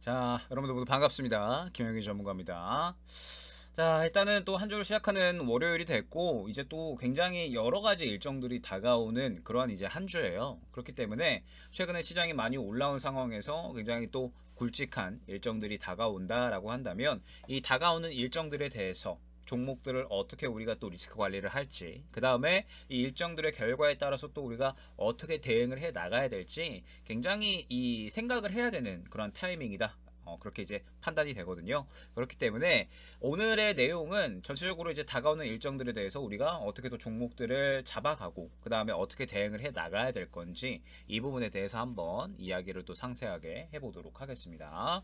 자, 여러분들 모두 반갑습니다. 김영희 전문가입니다. 자, 일단은 또 한 주를 시작하는 월요일이 됐고, 이제 또 굉장히 여러 가지 일정들이 다가오는 그러한 이제 한 주예요. 그렇기 때문에 최근에 시장이 많이 올라온 상황에서 굉장히 또 굵직한 일정들이 다가온다라고 한다면, 이 다가오는 일정들에 대해서 종목들을 어떻게 우리가 또 리스크 관리를 할지, 그 다음에 이 일정들의 결과에 따라서 또 우리가 어떻게 대응을 해 나가야 될지 굉장히 이 생각을 해야 되는 그런 타이밍이다. 그렇게 이제 판단이 되거든요. 그렇기 때문에 오늘의 내용은 전체적으로 이제 다가오는 일정들에 대해서 우리가 어떻게 또 종목들을 잡아가고 그 다음에 어떻게 대응을 해 나가야 될 건지 이 부분에 대해서 한번 이야기를 또 상세하게 해보도록 하겠습니다.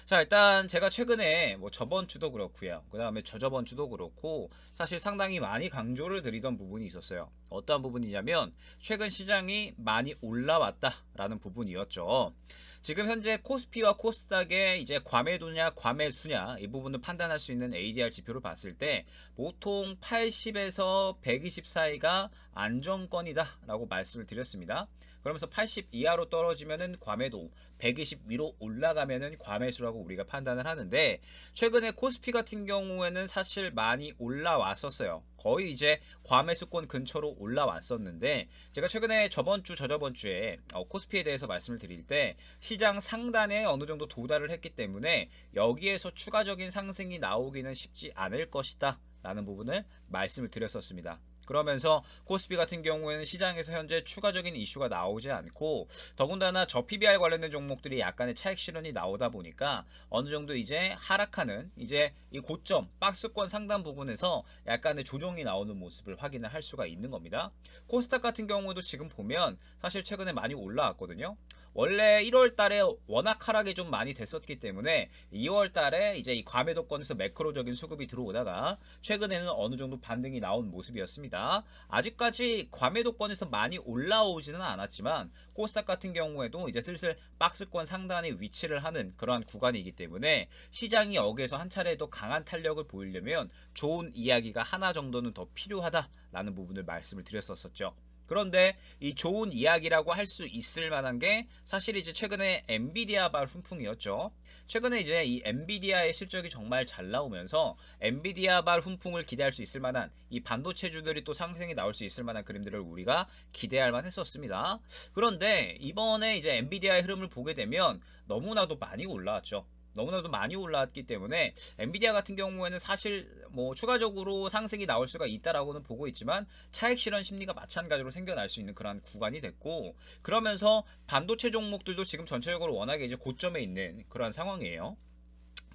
자, 일단 제가 최근에 뭐 저번 주도 그렇고요. 그 다음에 저저번 주도 그렇고 사실 상당히 많이 강조를 드리던 부분이 있었어요. 어떠한 부분이냐면 최근 시장이 많이 올라왔다라는 부분이었죠. 지금 현재 코스피와 코스닥의 이제 과매도냐 과매수냐 이 부분을 판단할 수 있는 ADR 지표를 봤을 때 보통 80에서 120 사이가 안정권이다라고 말씀을 드렸습니다. 그러면서 80 이하로 떨어지면은 과매도, 120 위로 올라가면은 과매수라고 우리가 판단을 하는데 최근에 코스피 같은 경우에는 사실 많이 올라왔었어요. 거의 이제 과매수권 근처로 올라왔었는데 제가 최근에 저번 주 저저번 주에 코스피에 대해서 말씀을 드릴 때 시장 상단에 어느 정도 도달을 했기 때문에 여기에서 추가적인 상승이 나오기는 쉽지 않을 것이다 라는 부분을 말씀을 드렸었습니다. 그러면서 코스피 같은 경우에는 시장에서 현재 추가적인 이슈가 나오지 않고 더군다나 저 PBR 관련된 종목들이 약간의 차익 실현이 나오다 보니까 어느 정도 이제 하락하는 이제 이 고점 박스권 상단 부분에서 약간의 조정이 나오는 모습을 확인을 할 수가 있는 겁니다. 코스닥 같은 경우도 지금 보면 사실 최근에 많이 올라왔거든요. 원래 1월 달에 워낙 하락이 좀 많이 됐었기 때문에 2월 달에 이제 이 과매도권에서 매크로적인 수급이 들어오다가 최근에는 어느 정도 반등이 나온 모습이었습니다. 아직까지 과매도권에서 많이 올라오지는 않았지만 코스닥 같은 경우에도 이제 슬슬 박스권 상단에 위치를 하는 그러한 구간이기 때문에 시장이 여기에서 한 차례 더 강한 탄력을 보이려면 좋은 이야기가 하나 정도는 더 필요하다라는 부분을 말씀을 드렸었죠. 그런데 이 좋은 이야기라고 할 수 있을 만한 게 사실 이제 최근에 엔비디아발 훈풍이었죠. 최근에 이제 이 엔비디아의 실적이 정말 잘 나오면서 엔비디아발 훈풍을 기대할 수 있을 만한 이 반도체주들이 또 상승이 나올 수 있을 만한 그림들을 우리가 기대할 만 했었습니다. 그런데 이번에 이제 엔비디아의 흐름을 보게 되면 너무나도 많이 올라왔죠. 너무나도 많이 올라왔기 때문에 엔비디아 같은 경우에는 사실 뭐 추가적으로 상승이 나올 수가 있다라고는 보고 있지만 차익 실현 심리가 마찬가지로 생겨날 수 있는 그런 구간이 됐고 그러면서 반도체 종목들도 지금 전체적으로 워낙에 이제 고점에 있는 그런 상황이에요.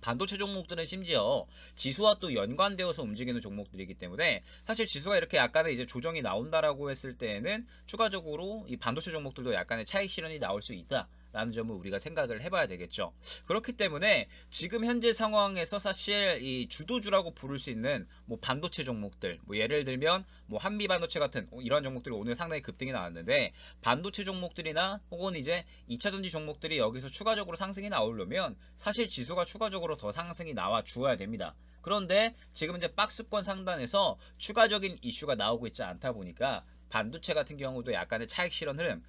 반도체 종목들은 심지어 지수와 또 연관되어서 움직이는 종목들이기 때문에 사실 지수가 이렇게 약간의 이제 조정이 나온다라고 했을 때에는 추가적으로 이 반도체 종목들도 약간의 차익 실현이 나올 수 있다. 라는 점을 우리가 생각을 해봐야 되겠죠. 그렇기 때문에 지금 현재 상황에서 사실 이 주도주라고 부를 수 있는 뭐 반도체 종목들, 뭐 예를 들면 뭐 한미 반도체 같은 이런 종목들이 오늘 상당히 급등이 나왔는데 반도체 종목들이나 혹은 이제 2차전지 종목들이 여기서 추가적으로 상승이 나오려면 사실 지수가 추가적으로 더 상승이 나와 주어야 됩니다. 그런데 지금 이제 박스권 상단에서 추가적인 이슈가 나오고 있지 않다 보니까 반도체 같은 경우도 약간의 차익 실현 흐름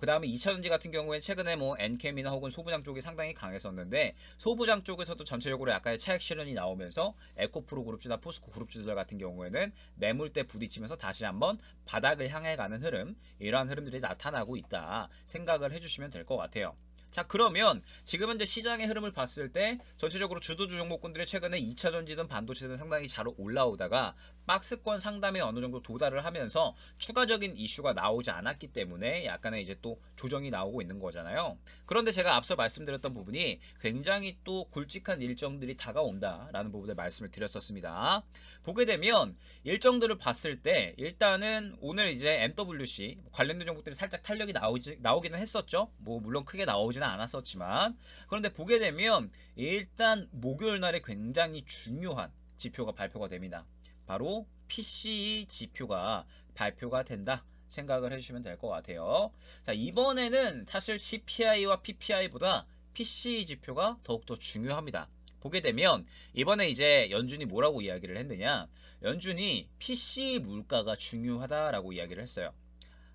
그 다음에 2차전지 같은 경우에는 최근에 뭐 엔캠이나 혹은 소부장 쪽이 상당히 강했었는데 소부장 쪽에서도 전체적으로 약간의 차익 실현이 나오면서 에코프로 그룹주나 포스코 그룹주들 같은 경우에는 매물대 부딪히면서 다시 한번 바닥을 향해 가는 흐름 이러한 흐름들이 나타나고 있다 생각을 해주시면 될 것 같아요. 자, 그러면 지금 현재 시장의 흐름을 봤을 때 전체적으로 주도주 종목군들이 최근에 2차전지든 반도체든 상당히 잘 올라오다가 박스권 상담에 어느 정도 도달을 하면서 추가적인 이슈가 나오지 않았기 때문에 약간의 이제 또 조정이 나오고 있는 거잖아요. 그런데 제가 앞서 말씀드렸던 부분이 굉장히 또 굵직한 일정들이 다가온다라는 부분을 말씀을 드렸었습니다. 보게 되면 일정들을 봤을 때 일단은 오늘 이제 MWC 관련된 종목들이 살짝 탄력이 나오기는 했었죠. 뭐 물론 크게 나오지는 않았었지만 그런데 보게 되면 일단 목요일 날에 굉장히 중요한 지표가 발표가 됩니다. 바로 PCE 지표가 발표가 된다 생각을 해주시면 될 것 같아요. 자, 이번에는 사실 CPI와 PPI보다 PCE 지표가 더욱더 중요합니다. 보게 되면 이번에 이제 연준이 뭐라고 이야기를 했느냐, 연준이 PC 물가가 중요하다라고 이야기를 했어요.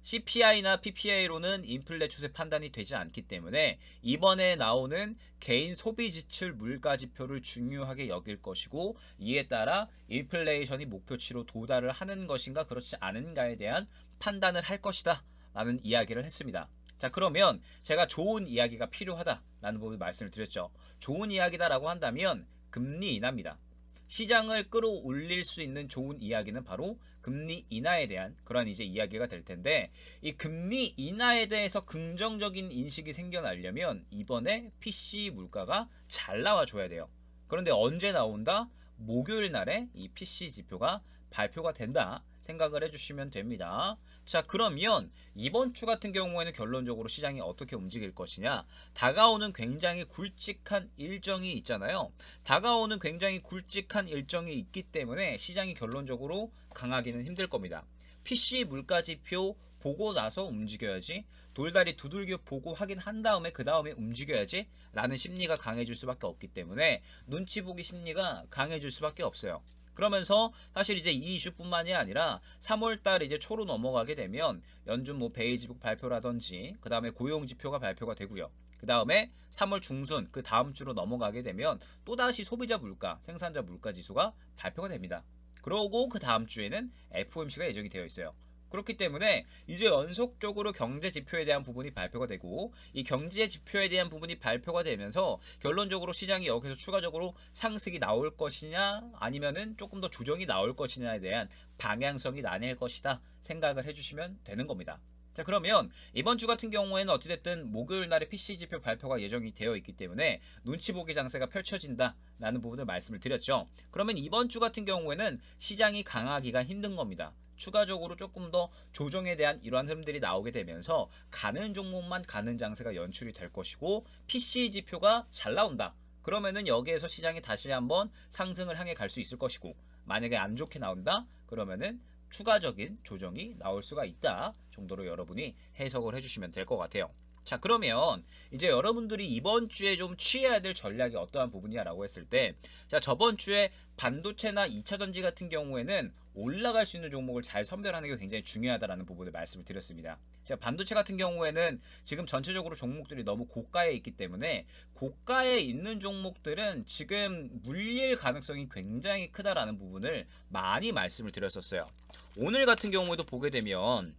CPI나 PPI로는 인플레 추세 판단이 되지 않기 때문에 이번에 나오는 개인 소비 지출 물가 지표를 중요하게 여길 것이고, 이에 따라 인플레이션이 목표치로 도달을 하는 것인가 그렇지 않은가에 대한 판단을 할 것이다 라는 이야기를 했습니다. 자, 그러면 제가 좋은 이야기가 필요하다라는 부분을 말씀을 드렸죠. 좋은 이야기다라고 한다면 금리 인하입니다. 시장을 끌어올릴 수 있는 좋은 이야기는 바로 금리 인하에 대한 그런 이제 이야기가 될 텐데, 이 금리 인하에 대해서 긍정적인 인식이 생겨나려면 이번에 PC 물가가 잘 나와줘야 돼요. 그런데 언제 나온다? 목요일 날에 이 PC 지표가 발표가 된다 생각을 해주시면 됩니다. 자, 그러면 이번 주 같은 경우에는 결론적으로 시장이 어떻게 움직일 것이냐, 다가오는 굉장히 굵직한 일정이 있잖아요. 다가오는 굉장히 굵직한 일정이 있기 때문에 시장이 결론적으로 강하기는 힘들 겁니다. PC 물가지표 보고 나서 움직여야지, 돌다리 두들겨 보고 확인한 다음에 그 다음에 움직여야지 라는 심리가 강해질 수밖에 없기 때문에 눈치 보기 심리가 강해질 수밖에 없어요. 그러면서 사실 이제 이 이슈뿐만이 아니라 3월달 이제 초로 넘어가게 되면 연준 뭐 베이지북 발표라든지 그 다음에 고용지표가 발표가 되고요. 그 다음에 3월 중순 그 다음 주로 넘어가게 되면 또다시 소비자 물가, 생산자 물가 지수가 발표가 됩니다. 그러고 그 다음 주에는 FOMC가 예정이 되어 있어요. 그렇기 때문에 이제 연속적으로 경제 지표에 대한 부분이 발표가 되고, 이 경제 지표에 대한 부분이 발표가 되면서 결론적으로 시장이 여기서 추가적으로 상승이 나올 것이냐 아니면은 조금 더 조정이 나올 것이냐에 대한 방향성이 나뉠 것이다 생각을 해주시면 되는 겁니다. 자, 그러면 이번 주 같은 경우에는 어찌됐든 목요일 날에 PC 지표 발표가 예정이 되어 있기 때문에 눈치 보기 장세가 펼쳐진다 라는 부분을 말씀을 드렸죠. 그러면 이번 주 같은 경우에는 시장이 강하기가 힘든 겁니다. 추가적으로 조금 더 조정에 대한 이러한 흐름들이 나오게 되면서 가는 종목만 가는 장세가 연출이 될 것이고, PC 지표가 잘 나온다 그러면은 여기에서 시장이 다시 한번 상승을 향해 갈 수 있을 것이고, 만약에 안 좋게 나온다 그러면은 추가적인 조정이 나올 수가 있다 정도로 여러분이 해석을 해주시면 될 것 같아요. 자, 그러면 이제 여러분들이 이번 주에 좀 취해야 될 전략이 어떠한 부분이냐라고 했을 때, 자, 저번 주에 반도체나 2차전지 같은 경우에는 올라갈 수 있는 종목을 잘 선별하는 게 굉장히 중요하다라는 부분을 말씀을 드렸습니다. 자, 반도체 같은 경우에는 지금 전체적으로 종목들이 너무 고가에 있기 때문에 고가에 있는 종목들은 지금 물릴 가능성이 굉장히 크다라는 부분을 많이 말씀을 드렸었어요. 오늘 같은 경우에도 보게 되면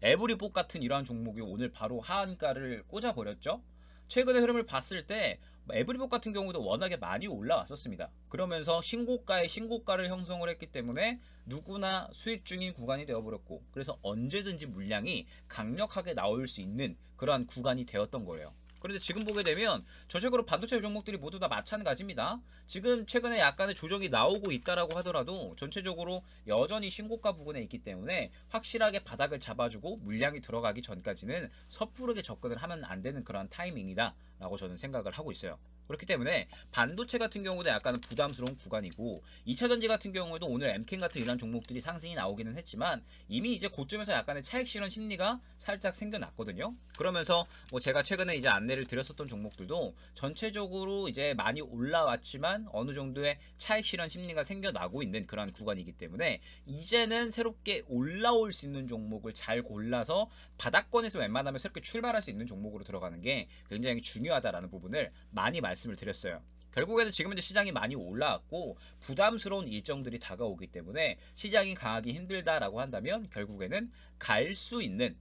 에브리복 같은 이러한 종목이 오늘 바로 하한가를 꽂아버렸죠. 최근의 흐름을 봤을 때 에브리복 같은 경우도 워낙에 많이 올라왔었습니다. 그러면서 신고가에 신고가를 형성을 했기 때문에 누구나 수익 중인 구간이 되어버렸고, 그래서 언제든지 물량이 강력하게 나올 수 있는 그러한 구간이 되었던 거예요. 그런데 지금 보게 되면 전체적으로 반도체 종목들이 모두 다 마찬가지입니다. 지금 최근에 약간의 조정이 나오고 있다라고 하더라도 전체적으로 여전히 신고가 부근에 있기 때문에 확실하게 바닥을 잡아주고 물량이 들어가기 전까지는 섣부르게 접근을 하면 안 되는 그런 타이밍이다 라고 저는 생각을 하고 있어요. 그렇기 때문에 반도체 같은 경우도 약간은 부담스러운 구간이고, 2차전지 같은 경우에도 오늘 엠켄 같은 이런 종목들이 상승이 나오기는 했지만 이미 이제 고점에서 약간의 차익 실현 심리가 살짝 생겨났거든요. 그러면서 뭐 제가 최근에 이제 안내를 드렸었던 종목들도 전체적으로 이제 많이 올라왔지만 어느 정도의 차익 실현 심리가 생겨나고 있는 그런 구간이기 때문에 이제는 새롭게 올라올 수 있는 종목을 잘 골라서 바닥권에서 웬만하면 새롭게 출발할 수 있는 종목으로 들어가는 게 굉장히 중요하다라는 부분을 많이 말씀을 드렸어요. 결국에는 지금 이제 시장이 많이 올라왔고 부담스러운 일정들이 다가오기 때문에 시장이 강하기 힘들다라고 한다면 결국에는 갈 수 있는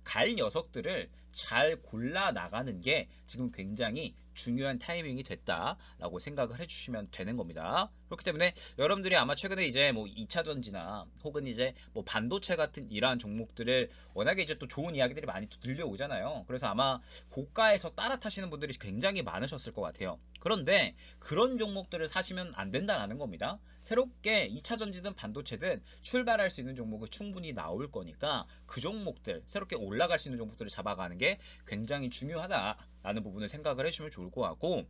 갈 녀석들을 잘 골라 나가는 게 지금 굉장히 중요한 타이밍이 됐다라고 생각을 해주시면 되는 겁니다. 그렇기 때문에 여러분들이 아마 최근에 이제 뭐 2차전지나 혹은 이제 뭐 반도체 같은 이러한 종목들을 워낙에 이제 또 좋은 이야기들이 많이 또 들려오잖아요. 그래서 아마 고가에서 따라 타시는 분들이 굉장히 많으셨을 것 같아요. 그런데 그런 종목들을 사시면 안 된다라는 겁니다. 새롭게 2차전지든 반도체든 출발할 수 있는 종목이 충분히 나올 거니까 그 종목들, 새롭게 올라갈 수 있는 종목들을 잡아가는 게 굉장히 중요하다라는 부분을 생각을 해주시면 좋을 것 같고,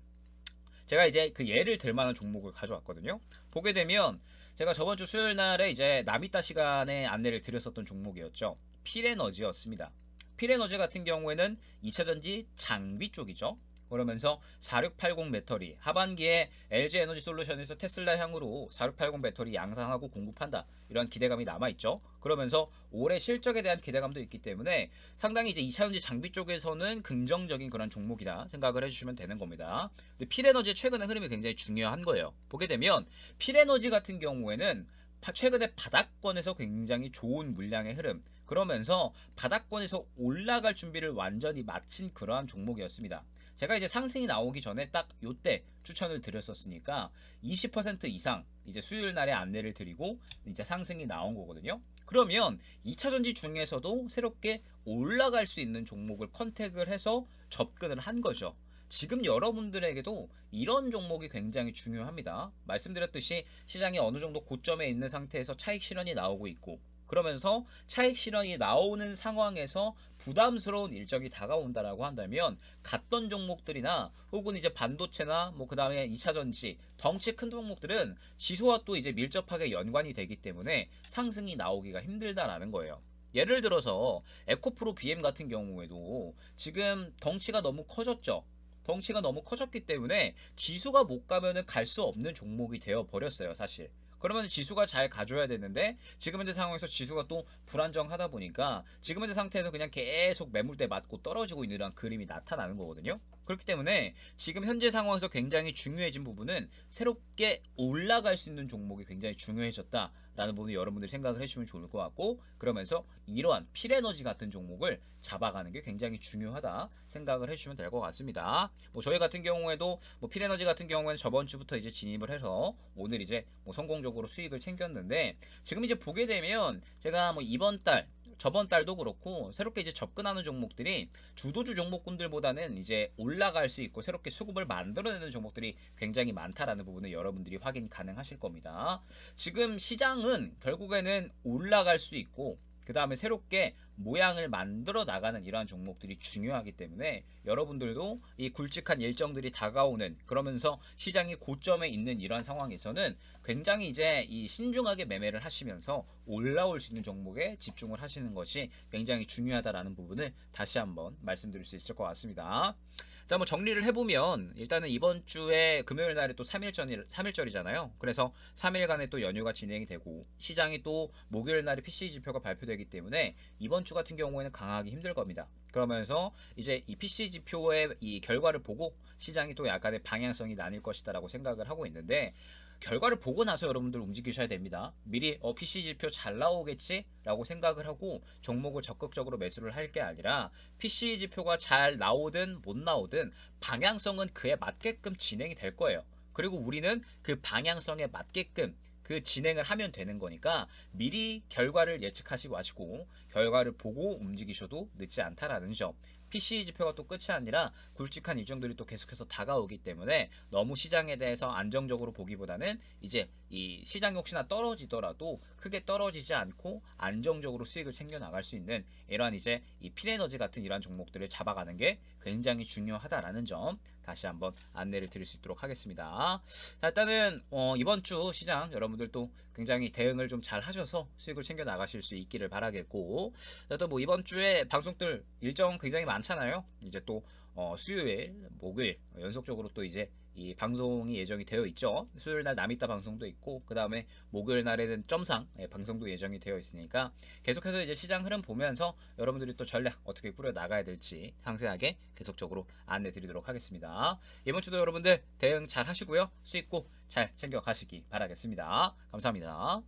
제가 이제 그 예를 들 만한 종목을 가져왔거든요. 보게 되면 제가 저번 주 수요일 날에 이제 나비따 시간에 안내를 드렸었던 종목이었죠. 필에너지였습니다. 필에너지 같은 경우에는 2차전지 장비 쪽이죠. 그러면서 4680 배터리, 하반기에 LG 에너지 솔루션에서 테슬라 향으로 4680 배터리 양산하고 공급한다. 이런 기대감이 남아있죠. 그러면서 올해 실적에 대한 기대감도 있기 때문에 상당히 이제 2차전지 장비 쪽에서는 긍정적인 그런 종목이다 생각을 해주시면 되는 겁니다. 근데 필에너지의 최근의 흐름이 굉장히 중요한 거예요. 보게 되면 필에너지 같은 경우에는 최근에 바닥권에서 굉장히 좋은 물량의 흐름, 그러면서 바닥권에서 올라갈 준비를 완전히 마친 그러한 종목이었습니다. 제가 이제 상승이 나오기 전에 딱 요때 추천을 드렸었으니까 20% 이상 이제 수요일 날에 안내를 드리고 이제 상승이 나온 거거든요. 그러면 2차전지 중에서도 새롭게 올라갈 수 있는 종목을 컨택을 해서 접근을 한 거죠. 지금 여러분들에게도 이런 종목이 굉장히 중요합니다. 말씀드렸듯이 시장이 어느 정도 고점에 있는 상태에서 차익 실현이 나오고 있고, 그러면서 차익 실현이 나오는 상황에서 부담스러운 일정이 다가온다라고 한다면 갔던 종목들이나 혹은 이제 반도체나 뭐 그 다음에 2차전지 덩치 큰 종목들은 지수와 또 이제 밀접하게 연관이 되기 때문에 상승이 나오기가 힘들다라는 거예요. 예를 들어서 에코프로 BM 같은 경우에도 지금 덩치가 너무 커졌죠. 덩치가 너무 커졌기 때문에 지수가 못 가면은 갈 수 없는 종목이 되어 버렸어요, 사실. 그러면 지수가 잘 가줘야 되는데 지금 현재 상황에서 지수가 또 불안정하다 보니까 지금 현재 상태에서 그냥 계속 매물대 맞고 떨어지고 있는 이런 그림이 나타나는 거거든요. 그렇기 때문에 지금 현재 상황에서 굉장히 중요해진 부분은 새롭게 올라갈 수 있는 종목이 굉장히 중요해졌다라는 부분을 여러분들이 생각을 해주시면 좋을 것 같고, 그러면서 이러한 필에너지 같은 종목을 잡아가는 게 굉장히 중요하다 생각을 해주시면 될 것 같습니다. 뭐 저희 같은 경우에도 뭐 필에너지 같은 경우에는 저번 주부터 이제 진입을 해서 오늘 이제 뭐 성공적으로 수익을 챙겼는데, 지금 이제 보게 되면 제가 뭐 이번 달 저번 달도 그렇고 새롭게 이제 접근하는 종목들이 주도주 종목군들보다는 이제 올라갈 수 있고 새롭게 수급을 만들어내는 종목들이 굉장히 많다라는 부분을 여러분들이 확인 가능하실 겁니다. 지금 시장은 결국에는 올라갈 수 있고 그 다음에 새롭게 모양을 만들어 나가는 이러한 종목들이 중요하기 때문에 여러분들도 이 굵직한 일정들이 다가오는, 그러면서 시장이 고점에 있는 이러한 상황에서는 굉장히 이제 이 신중하게 매매를 하시면서 올라올 수 있는 종목에 집중을 하시는 것이 굉장히 중요하다라는 부분을 다시 한번 말씀드릴 수 있을 것 같습니다. 자, 뭐 정리를 해보면 일단은 이번 주에 금요일 날에 또 3일절이잖아요. 그래서 3일간의 또 연휴가 진행이 되고 시장이 또 목요일 날에 PCE 지표가 발표되기 때문에 이번 주 같은 경우에는 강하기 힘들 겁니다. 그러면서 이제 이 PC 지표의 이 결과를 보고 시장이 또 약간의 방향성이 나뉠 것이다라고 생각을 하고 있는데, 결과를 보고 나서 여러분들 움직이셔야 됩니다. 미리 PC 지표 잘 나오겠지? 라고 생각을 하고 종목을 적극적으로 매수를 할 게 아니라 PC 지표가 잘 나오든 못 나오든 방향성은 그에 맞게끔 진행이 될 거예요. 그리고 우리는 그 방향성에 맞게끔 그 진행을 하면 되는 거니까 미리 결과를 예측하지 마시고 결과를 보고 움직이셔도 늦지 않다라는 점. PC 지표가 또 끝이 아니라 굵직한 일정들이 또 계속해서 다가오기 때문에 너무 시장에 대해서 안정적으로 보기보다는 이제 이 시장이 혹시나 떨어지더라도 크게 떨어지지 않고 안정적으로 수익을 챙겨 나갈 수 있는 이러한 이제 이 필에너지 같은 이러한 종목들을 잡아가는 게 굉장히 중요하다라는 점 다시 한번 안내를 드릴 수 있도록 하겠습니다. 자, 일단은 이번 주 시장 여러분들 또 굉장히 대응을 좀 잘 하셔서 수익을 챙겨 나가실 수 있기를 바라겠고, 또 뭐 이번 주에 방송들 일정 굉장히 많잖아요. 이제 또 수요일, 목요일 연속적으로 또 이제 이 방송이 예정이 되어 있죠. 수요일 날 남이따 방송도 있고 그 다음에 목요일 날에는 점상 방송도 예정이 되어 있으니까 계속해서 이제 시장 흐름 보면서 여러분들이 또 전략 어떻게 꾸려 나가야 될지 상세하게 계속적으로 안내 드리도록 하겠습니다. 이번 주도 여러분들 대응 잘 하시고요. 수익 꼭 잘 챙겨 가시기 바라겠습니다. 감사합니다.